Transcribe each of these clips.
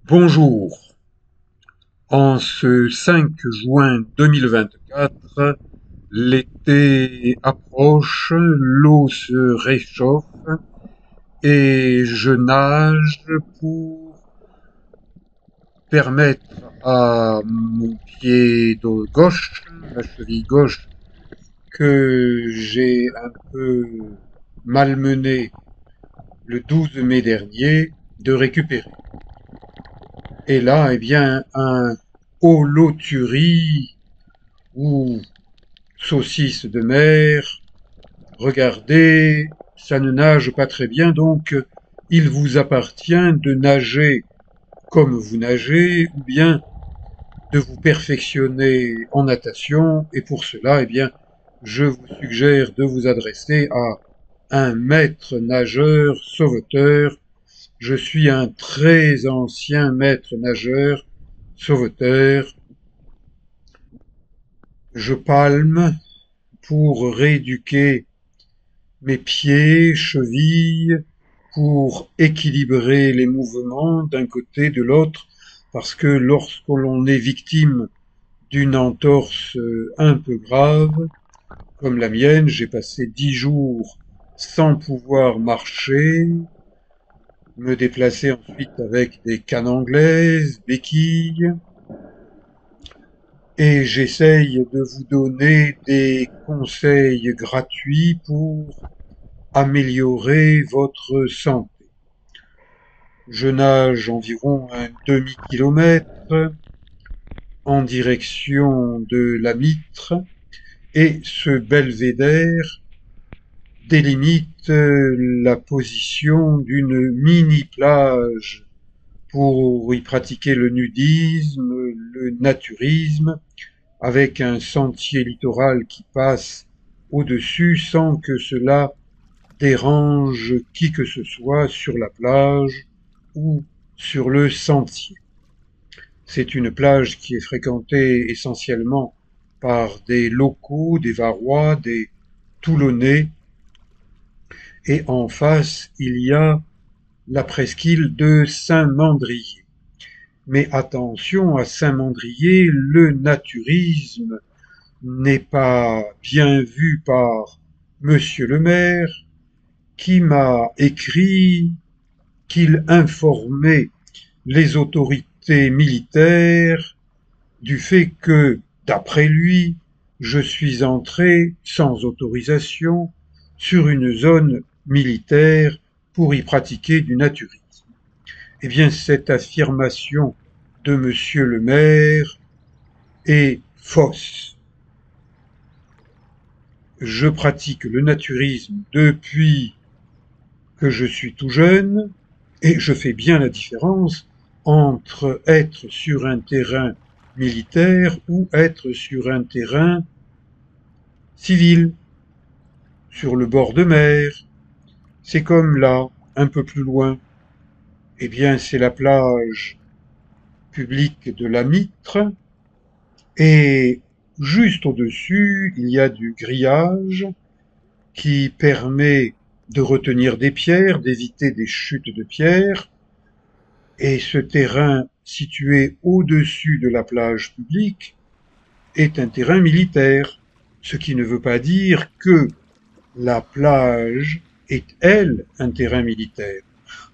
Bonjour. En ce 5 juin 2024, l'été approche, l'eau se réchauffe et je nage pour permettre à mon pied de gauche, la cheville gauche, que j'ai un peu malmené le 12 mai dernier, de récupérer. Et là, eh bien, un holothurie ou saucisse de mer, regardez, ça ne nage pas très bien, donc il vous appartient de nager comme vous nagez, ou bien de vous perfectionner en natation, et pour cela, eh bien, je vous suggère de vous adresser à un maître nageur sauveteur. Je suis un très ancien maître nageur sauveteur. Je palme pour rééduquer mes pieds, chevilles, pour équilibrer les mouvements d'un côté, de l'autre, parce que lorsque l'on est victime d'une entorse un peu grave, comme la mienne, j'ai passé 10 jours sans pouvoir marcher, me déplacer ensuite avec des cannes anglaises, béquilles, et j'essaye de vous donner des conseils gratuits pour améliorer votre santé. Je nage environ un demi-kilomètre en direction de la Mitre et ce belvédère délimite la position d'une mini-plage pour y pratiquer le nudisme, le naturisme, avec un sentier littoral qui passe au-dessus sans que cela dérange qui que ce soit sur la plage ou sur le sentier. C'est une plage qui est fréquentée essentiellement par des locaux, des Varois, des Toulonnais, et en face, il y a la presqu'île de Saint-Mandrier. Mais attention, à Saint-Mandrier, le naturisme n'est pas bien vu par monsieur le maire, qui m'a écrit qu'il informait les autorités militaires du fait que, d'après lui, je suis entré sans autorisation sur une zone militaire pour y pratiquer du naturisme. Eh bien, cette affirmation de monsieur le maire est fausse. Je pratique le naturisme depuis que je suis tout jeune, et je fais bien la différence entre être sur un terrain militaire ou être sur un terrain civil, sur le bord de mer. C'est comme là, un peu plus loin. Eh bien, c'est la plage publique de la Mitre, et juste au-dessus, il y a du grillage qui permet de retenir des pierres, d'éviter des chutes de pierres. Et ce terrain situé au-dessus de la plage publique est un terrain militaire, ce qui ne veut pas dire que la plage est, elle, un terrain militaire.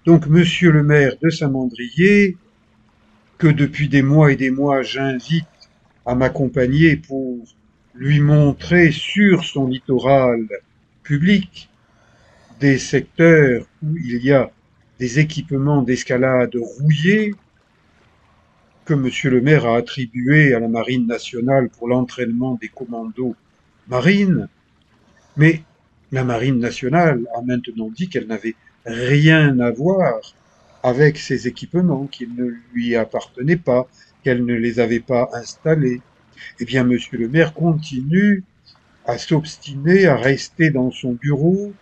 Donc, monsieur le maire de Saint-Mandrier, que depuis des mois et des mois j'invite à m'accompagner pour lui montrer sur son littoral public des secteurs où il y a des équipements d'escalade rouillés, que monsieur le maire a attribué à la Marine nationale pour l'entraînement des commandos marines, mais la Marine nationale a maintenant dit qu'elle n'avait rien à voir avec ces équipements, qu'ils ne lui appartenaient pas, qu'elle ne les avait pas installés. Eh bien, monsieur le maire continue à s'obstiner, à rester dans son bureau,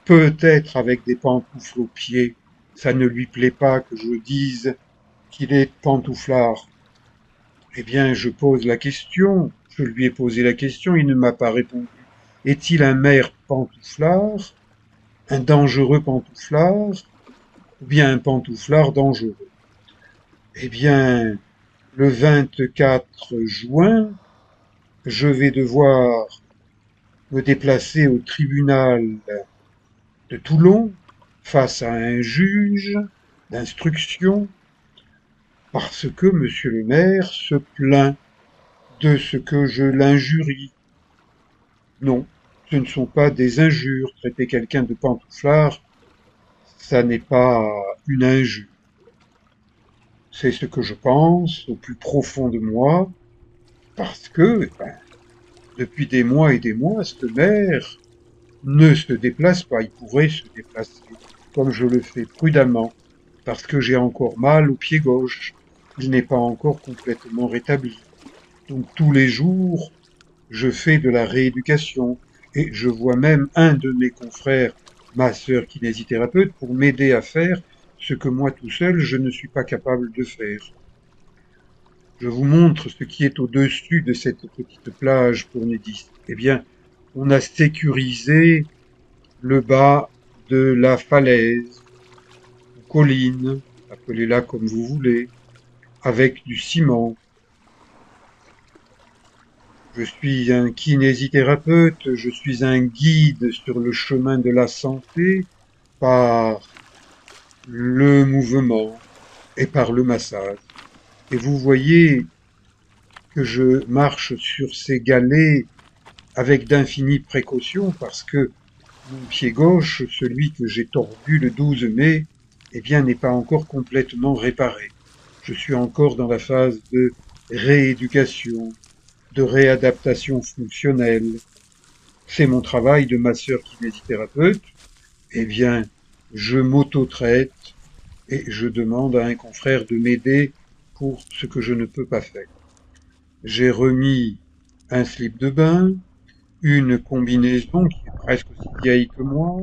peut-être avec des pantoufles aux pieds. Ça ne lui plaît pas que je dise qu'il est pantouflard. Eh bien, je pose la question, je lui ai posé la question, il ne m'a pas répondu. Est-il un maire pantouflard, un dangereux pantouflard, ou bien un pantouflard dangereux? Eh bien, le 24 juin, je vais devoir me déplacer au tribunal de Toulon face à un juge d'instruction parce que monsieur le maire se plaint de ce que je l'injurie. Non, ce ne sont pas des injures. Traiter quelqu'un de pantouflard, ça n'est pas une injure. C'est ce que je pense au plus profond de moi, parce que, depuis des mois et des mois, ce maire ne se déplace pas. Il pourrait se déplacer, comme je le fais prudemment, parce que j'ai encore mal au pied gauche. Il n'est pas encore complètement rétabli. Donc tous les jours, je fais de la rééducation et je vois même un de mes confrères, ma sœur kinésithérapeute, pour m'aider à faire ce que moi tout seul je ne suis pas capable de faire. Je vous montre ce qui est au-dessus de cette petite plage pour nudistes. Eh bien, on a sécurisé le bas de la falaise, ou colline, appelez-la comme vous voulez, avec du ciment. Je suis un kinésithérapeute, je suis un guide sur le chemin de la santé par le mouvement et par le massage. Et vous voyez que je marche sur ces galets avec d'infinies précautions parce que mon pied gauche, celui que j'ai tordu le 12 mai, eh bien, n'est pas encore complètement réparé. Je suis encore dans la phase de rééducation, de réadaptation fonctionnelle. C'est mon travail de masseur kinésithérapeute. Eh bien, je m'auto-traite et je demande à un confrère de m'aider pour ce que je ne peux pas faire. J'ai remis un slip de bain, une combinaison qui est presque aussi vieille que moi,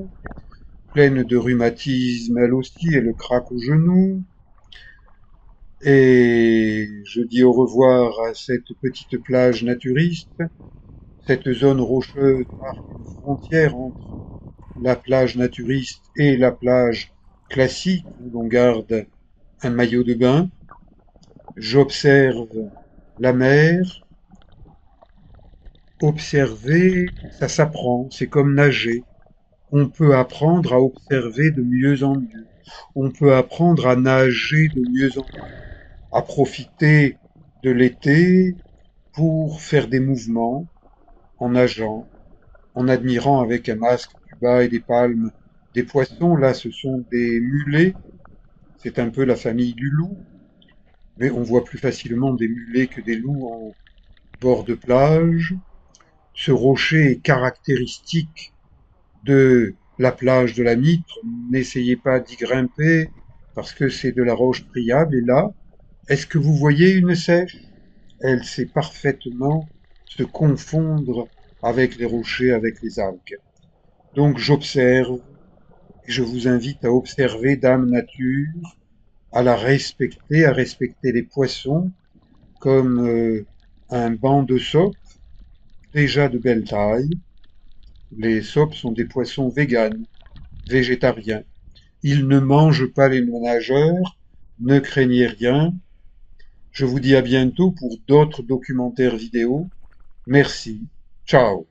pleine de rhumatisme elle aussi, et le craque au genou. Et je dis au revoir à cette petite plage naturiste. Cette zone rocheuse marque une frontière entre la plage naturiste et la plage classique où l'on garde un maillot de bain. J'observe la mer. Observer, ça s'apprend, c'est comme nager. On peut apprendre à observer de mieux en mieux. On peut apprendre à nager de mieux en mieux, à profiter de l'été pour faire des mouvements en nageant, en admirant avec un masque tuba et des palmes des poissons. Là, ce sont des mulets. C'est un peu la famille du loup, mais on voit plus facilement des mulets que des loups en bord de plage. Ce rocher est caractéristique de la plage de la Mitre. N'essayez pas d'y grimper parce que c'est de la roche friable. Et là, est-ce que vous voyez une sèche? Elle sait parfaitement se confondre avec les rochers, avec les algues. Donc j'observe et je vous invite à observer Dame Nature, à la respecter, à respecter les poissons comme un banc de sopes, déjà de belle taille. Les sopes sont des poissons véganes, végétariens. Ils ne mangent pas les nageurs, ne craignez rien. Je vous dis à bientôt pour d'autres documentaires vidéo. Merci. Ciao.